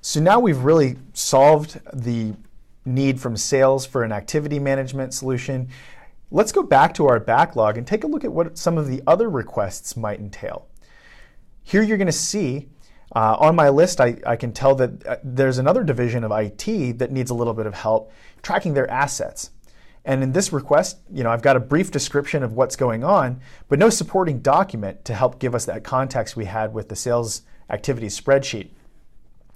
So now we've really solved the need from sales for an activity management solution. Let's go back to our backlog and take a look at what some of the other requests might entail. Here you're going to see on my list, I can tell that there's another division of IT that needs a little bit of help tracking their assets. And in this request, I've got a brief description of what's going on, but no supporting document to help give us that context we had with the sales activities spreadsheet.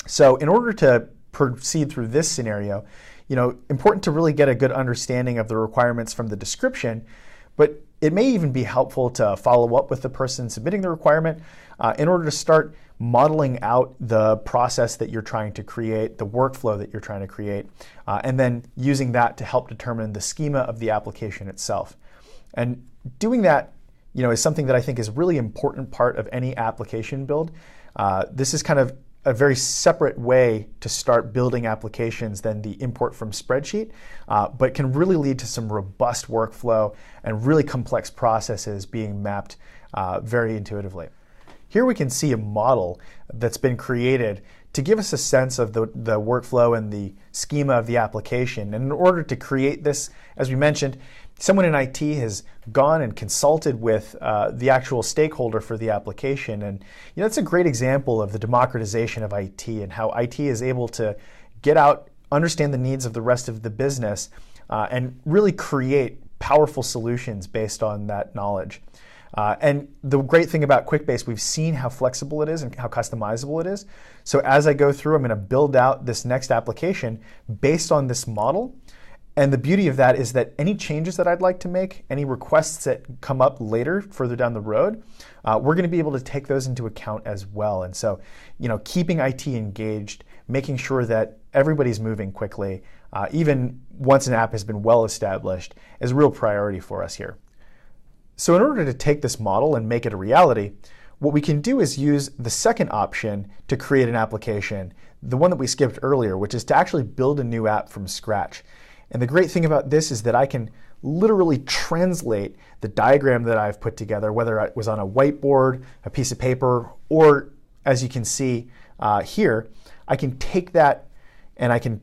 So in order to proceed through this scenario, important to really get a good understanding of the requirements from the description, but it may even be helpful to follow up with the person submitting the requirement in order to start modeling out the process that you're trying to create, the workflow that you're trying to create, and then using that to help determine the schema of the application itself. And doing that, is something that I think is a really important part of any application build. This is kind of a very separate way to start building applications than the import from spreadsheet, but can really lead to some robust workflow and really complex processes being mapped very intuitively. Here we can see a model that's been created to give us a sense of the workflow and the schema of the application. And in order to create this, as we mentioned, someone in IT has gone and consulted with the actual stakeholder for the application. And that's a great example of the democratization of IT and how IT is able to get out, understand the needs of the rest of the business, and really create powerful solutions based on that knowledge. And the great thing about QuickBase, we've seen how flexible it is and how customizable it is. So as I go through, I'm going to build out this next application based on this model. And the beauty of that is that any changes that I'd like to make, any requests that come up later, further down the road, we're going to be able to take those into account as well. And so, keeping IT engaged, making sure that everybody's moving quickly, even once an app has been well established, is a real priority for us here. So in order to take this model and make it a reality, what we can do is use the second option to create an application, the one that we skipped earlier, which is to actually build a new app from scratch. And the great thing about this is that I can literally translate the diagram that I've put together, whether it was on a whiteboard, a piece of paper, or as you can see here, I can take that and I can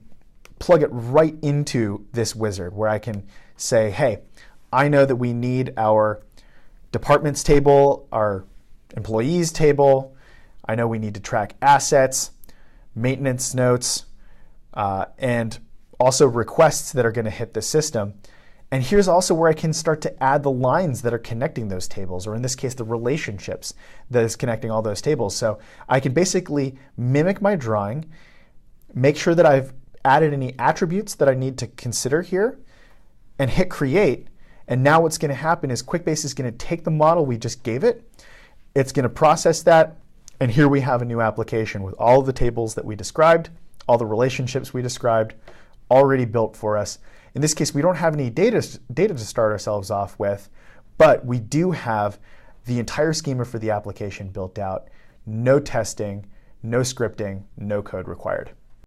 plug it right into this wizard where I can say, hey, I know that we need our departments table, our employees table. I know we need to track assets, maintenance notes, and also requests that are going to hit the system. And here's also where I can start to add the lines that are connecting those tables, or in this case, the relationships that is connecting all those tables. So I can basically mimic my drawing, make sure that I've added any attributes that I need to consider here, and hit create. And now what's going to happen is QuickBase is going to take the model we just gave it, it's going to process that, and here we have a new application with all of the tables that we described, all the relationships we described, already built for us. In this case, we don't have any data to start ourselves off with, but we do have the entire schema for the application built out, no testing, no scripting, no code required.